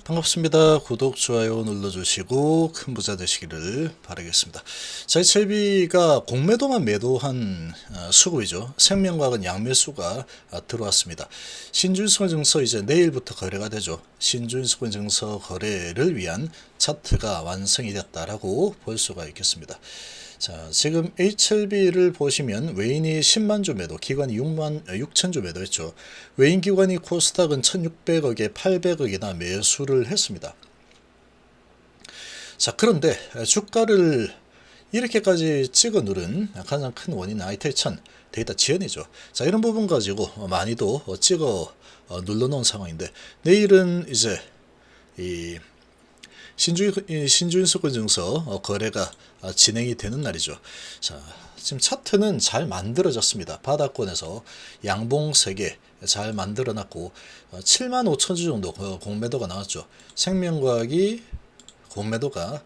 반갑습니다. 구독, 좋아요 눌러주시고 큰 부자 되시기를 바라겠습니다. 자, HLB가 공매도만 매도한 수급이죠. 생명과학은 양매수가 들어왔습니다. 신준수건 증서 이제 내일부터 거래가 되죠. 신준수건 증서 거래를 위한 차트가 완성이 됐다라고 볼 수가 있겠습니다. 자, 지금 HLB를 보시면 외인이 10만 주 매도, 기관이 6만 6천 주 매도했죠. 외인 기관이 코스닥은 1,600억에 800억이나 매수를 했습니다. 자, 그런데 주가를 이렇게까지 찍어 누른 가장 큰 원인은 ITI-1000 데이터 지연이죠. 자, 이런 부분 가지고 많이도 찍어 눌러 놓은 상황인데, 내일은 이제 이 신주인수권 증서 거래가 진행이 되는 날이죠. 자, 지금 차트는 잘 만들어졌습니다. 바닥권에서 양봉 3개 잘 만들어 놨고 7만 5천 주 정도 공매도가 나왔죠. 생명과학이 공매도가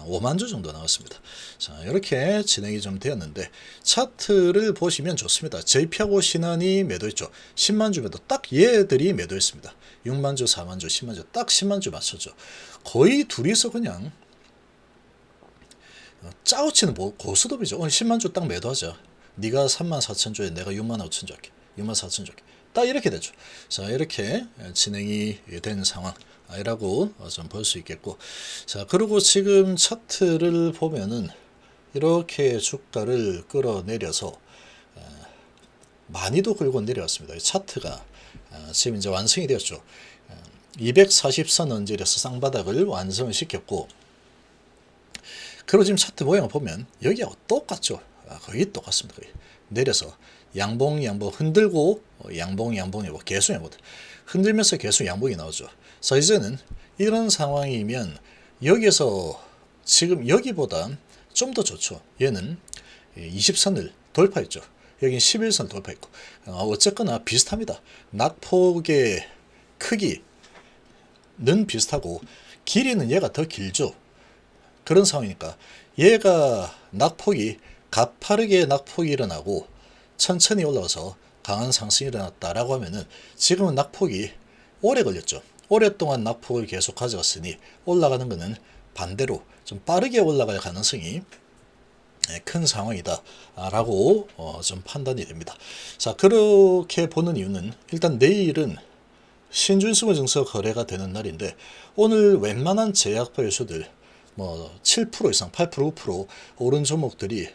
5만 주 정도 나왔습니다. 자, 이렇게 진행이 좀 되었는데, 차트를 보시면 좋습니다. JP하고 신한이 매도했죠. 10만 주 매도, 딱 얘들이 매도했습니다. 6만 주, 4만 주, 10만 주, 딱 10만 주 맞췄죠. 거의 둘이서 그냥 짜우치는 고스톱이죠. 오늘 10만 주 딱 매도하자. 네가 3만 4천 주에 내가 6만 5천 주 할게. 6만 4천 주 할게. 딱 이렇게 되죠. 자, 이렇게 진행이 된 상황이라고 좀 볼 수 있겠고, 자, 그리고 지금 차트를 보면은 이렇게 주가를 끌어내려서 많이도 끌고 내려왔습니다. 차트가 지금 이제 완성이 되었죠. 240선 언저리에서 쌍바닥을 완성을 시켰고, 그리고 지금 차트 모양을 보면 여기하고 똑같죠. 거의 똑같습니다. 거의. 내려서 양봉 흔들고 양봉이고 계속 양봉 흔들면서 계속 양봉이 나오죠. 자, 이제는 이런 상황이면 여기에서 지금 여기보다 좀 더 좋죠. 얘는 20선을 돌파했죠. 여기는 11선 돌파했고, 어쨌거나 비슷합니다. 낙폭의 크기는 비슷하고 길이는 얘가 더 길죠. 그런 상황이니까 얘가 낙폭이 가파르게 낙폭이 일어나고 천천히 올라와서 강한 상승이 일어났다라고 하면은, 지금은 낙폭이 오래 걸렸죠. 오랫동안 낙폭을 계속 가져갔으니 올라가는 것은 반대로 좀 빠르게 올라갈 가능성이 큰 상황이다 라고 좀 판단이 됩니다. 자, 그렇게 보는 이유는, 일단 내일은 신준수건 증서 거래가 되는 날인데, 오늘 웬만한 제약바 지수들 7% 이상 8% 9% 오른 종목들이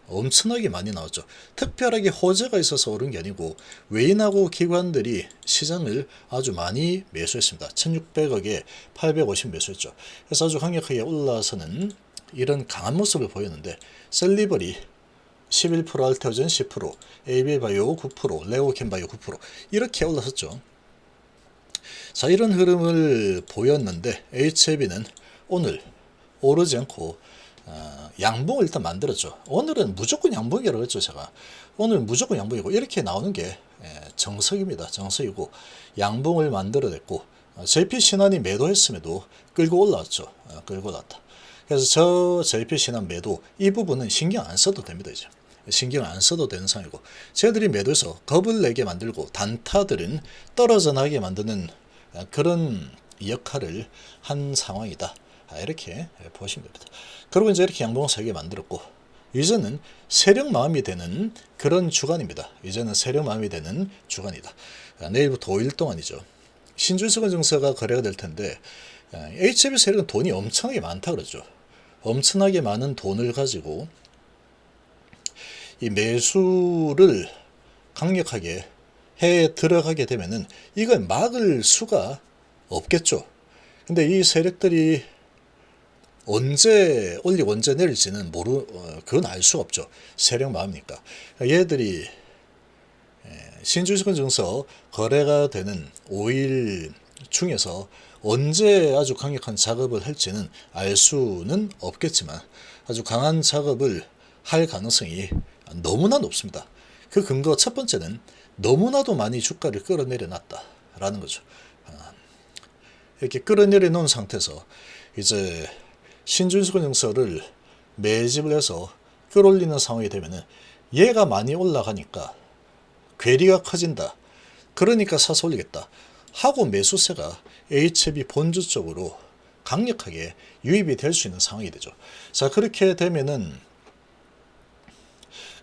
엄청나게 많이 나왔죠. 특별하게 호재가 있어서 오른 게 아니고 외인하고 기관들이 시장을 아주 많이 매수했습니다. 1600억에 850 매수했죠. 그래서 아주 강력하게 올라서는 이런 강한 모습을 보였는데, 셀리버리 11%, 알테오젠 10%, AB바이오 9%, 레오캠바이오 9% 이렇게 올라섰죠. 자, 이런 흐름을 보였는데 HLB는 오늘 오르지 않고 양봉을 일단 만들었죠. 오늘은 무조건 양봉이라고 했죠. 제가 오늘 무조건 양봉이고, 이렇게 나오는 게 정석입니다. 정석이고 양봉을 만들어냈고, JP 신한이 매도했음에도 끌고 올라왔죠. 끌고 올라왔다. 그래서 저 JP 신한 매도 이 부분은 신경 안 써도 됩니다. 이제 신경 안 써도 되는 상황이고, 쟤들이 매도해서 겁을 내게 만들고 단타들은 떨어져 나게 만드는 그런 역할을 한 상황이다. 이렇게 보시면 됩니다. 그리고 이제 이렇게 양봉 3개 만들었고, 이제는 세력 마음이 되는 그런 주간입니다. 이제는 세력 마음이 되는 주간이다. 내일부터 5일 동안이죠. 신준수건 증서가 거래가 될 텐데, HLB 세력은 돈이 엄청나게 많다 그러죠. 엄청나게 많은 돈을 가지고 이 매수를 강력하게 해 들어가게 되면은 이걸 막을 수가 없겠죠. 근데 이 세력들이 언제 올리고 언제 내릴지는 그건 알 수가 없죠. 세력 마음이니까. 얘들이 신주식권 증서 거래가 되는 5일 중에서 언제 아주 강력한 작업을 할지는 알 수는 없겠지만, 아주 강한 작업을 할 가능성이 너무나 높습니다. 그 근거 첫 번째는 너무나도 많이 주가를 끌어내려 놨다라는 거죠. 이렇게 끌어내려 놓은 상태에서 이제 신준수건 증서를 매집을 해서 끌어올리는 상황이 되면은 얘가 많이 올라가니까 괴리가 커진다. 그러니까 사서 올리겠다. 하고 매수세가 HLB 본주 쪽으로 강력하게 유입이 될 수 있는 상황이 되죠. 자, 그렇게 되면은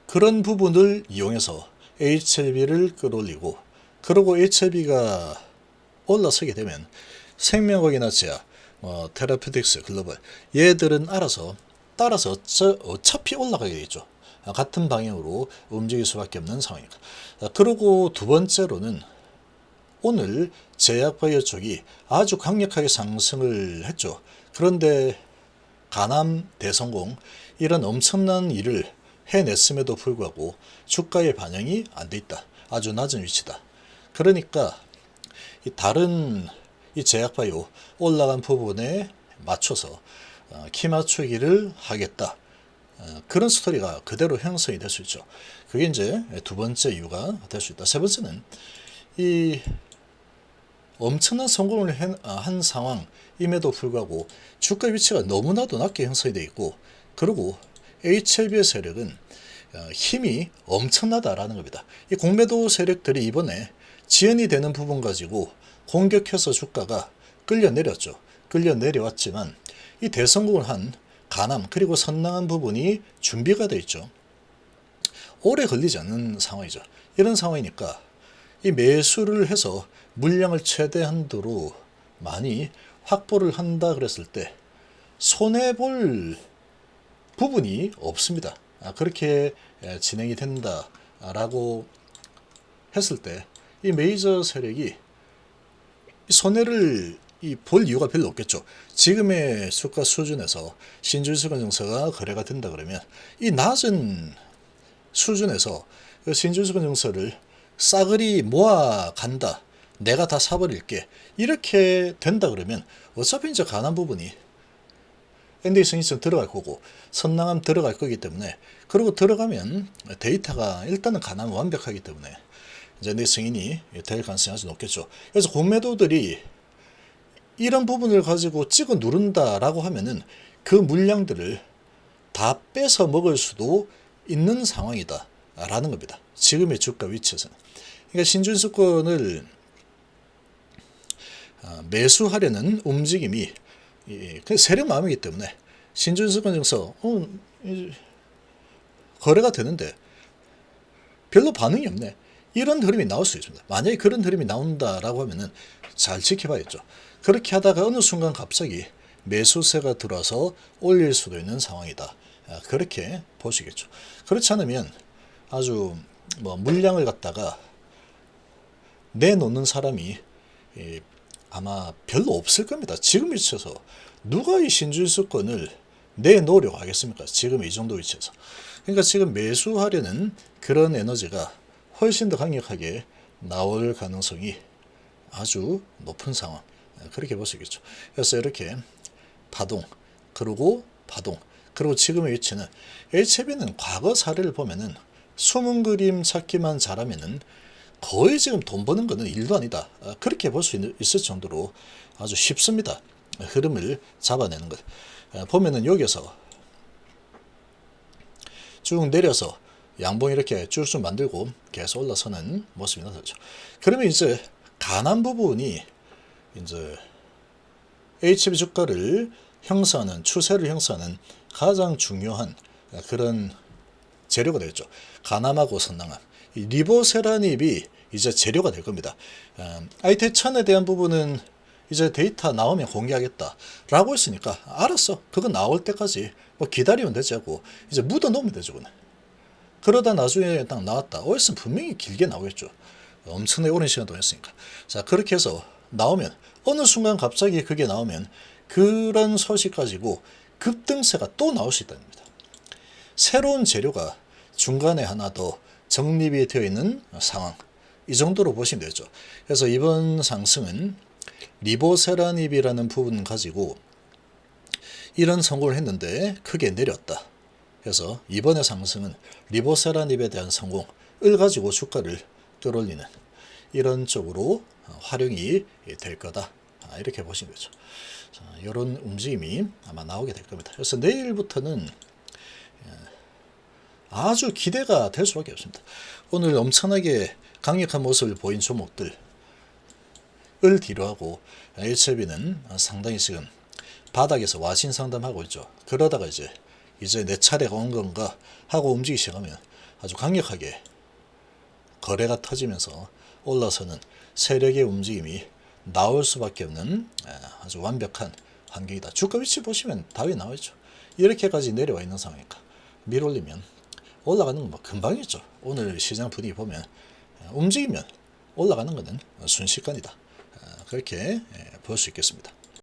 그런 부분을 이용해서 HLB를 끌어올리고, 그리고 HLB가 올라서게 되면 생명과학이나 제약, 테라퓨틱스, 글로벌, 얘들은 따라서 어차피 올라가게 되겠죠. 같은 방향으로 움직일 수밖에 없는 상황이니까. 그리고 두 번째로는 오늘 제약바이오 쪽이 아주 강력하게 상승을 했죠. 그런데 가남, 대성공 이런 엄청난 일을 해냈음에도 불구하고 주가의 반영이 안 돼 있다. 아주 낮은 위치다. 그러니까 다른 이 제약바이오 올라간 부분에 맞춰서 키 맞추기를 하겠다. 그런 스토리가 그대로 형성이 될 수 있죠. 그게 이제 두 번째 이유가 될 수 있다. 세 번째는 이 엄청난 성공을 한 상황임에도 불구하고 주가 위치가 너무나도 낮게 형성이 되어 있고, 그리고 HLB의 세력은 힘이 엄청나다라는 겁니다. 이 공매도 세력들이 이번에 지연이 되는 부분 가지고 공격해서 주가가 끌려 내렸죠. 끌려 내려왔지만 이 대성공을 한 가남 그리고 선낭한 부분이 준비가 되어 있죠. 오래 걸리지 않는 상황이죠. 이런 상황이니까 이 매수를 해서 물량을 최대한도로 많이 확보를 한다 그랬을 때 손해볼 부분이 없습니다. 그렇게 진행이 된다라고 했을 때 이 메이저 세력이 손해를 볼 이유가 별로 없겠죠. 지금의 주가 수준에서 신주증권증서가 거래가 된다 그러면 이 낮은 수준에서 신주증권증서를 싸그리 모아 간다. 내가 다 사버릴게. 이렇게 된다 그러면 어차피 이제 가난 부분이 ND성이성 들어갈 거고 선낭함 들어갈 거기 때문에, 그리고 들어가면 데이터가 일단은 가난 완벽하기 때문에 이제 내 승인이 될 가능성이 아주 높겠죠. 그래서 공매도들이 이런 부분을 가지고 찍어 누른다라고 하면은 그 물량들을 다 뺏어 먹을 수도 있는 상황이다 라는 겁니다. 지금의 주가 위치에서는. 그러니까 신준수권을 매수하려는 움직임이 세력 마음이기 때문에 신준수권 증서 거래가 되는데 별로 반응이 없네. 이런 흐름이 나올 수 있습니다. 만약에 그런 흐름이 나온다라고 하면은 잘 지켜봐야죠. 그렇게 하다가 어느 순간 갑자기 매수세가 들어와서 올릴 수도 있는 상황이다. 그렇게 보시겠죠. 그렇지 않으면 아주 물량을 갖다가 내놓는 사람이 아마 별로 없을 겁니다. 지금 위치에서 누가 이 신주수권을 내놓으려고 하겠습니까? 지금 이 정도 위치에서. 그러니까 지금 매수하려는 그런 에너지가 훨씬 더 강력하게 나올 가능성이 아주 높은 상황. 그렇게 볼 수 있겠죠. 그래서 이렇게 파동, 그리고 지금의 위치는 HLB는 과거 사례를 보면은 숨은 그림 찾기만 잘하면은 거의 지금 돈 버는 거는 일도 아니다. 그렇게 볼 수 있을 정도로 아주 쉽습니다. 흐름을 잡아내는 것. 보면은 여기서 쭉 내려서 양봉 이렇게 쭉쭉 만들고 계속 올라서는 모습이 나타나죠. 그러면 이제 가난 부분이 이제 HLB 주가를 형성하는, 추세를 형성하는 가장 중요한 그런 재료가 되겠죠. 가남하고 선낭함. 이 리보세라닙이 이제 재료가 될 겁니다. IT1000에 대한 부분은 이제 데이터 나오면 공개하겠다라고 했으니까 알았어. 그거 나올 때까지 기다리면 되지 하고 이제 묻어 놓으면 되죠. 그는. 그러다 나중에 딱 나왔다. OS는 분명히 길게 나오겠죠. 엄청나게 오랜 시간 동안 했으니까. 자, 그렇게 해서 나오면 어느 순간 갑자기 그게 나오면 그런 소식 가지고 급등세가 또 나올 수 있다는 겁니다. 새로운 재료가 중간에 하나 더 정립이 되어 있는 상황. 이 정도로 보시면 되죠. 그래서 이번 상승은 리보세라닙이라는 부분 가지고 이런 성공을 했는데 크게 내렸다. 그래서 이번의 상승은 리보세라닙에 대한 성공을 가지고 주가를 끌어올리는 이런 쪽으로 활용이 될 거다. 이렇게 보시면 되죠. 자, 이런 움직임이 아마 나오게 될 겁니다. 그래서 내일부터는 아주 기대가 될 수밖에 없습니다. 오늘 엄청나게 강력한 모습을 보인 종목들, 뒤로하고 HLB는 상당히 지금 바닥에서 와신 상담하고 있죠. 그러다가 이제 내 차례가 온 건가 하고 움직이기 시작하면 아주 강력하게 거래가 터지면서 올라서는 세력의 움직임이 나올 수밖에 없는 아주 완벽한 환경이다. 주가 위치 보시면 답이 나와있죠. 이렇게까지 내려와 있는 상황이니까 밀올리면 올라가는 건 뭐 금방이죠. 오늘 시장 분위기 보면 움직이면 올라가는 것은 순식간이다. 그렇게 볼 수 있겠습니다.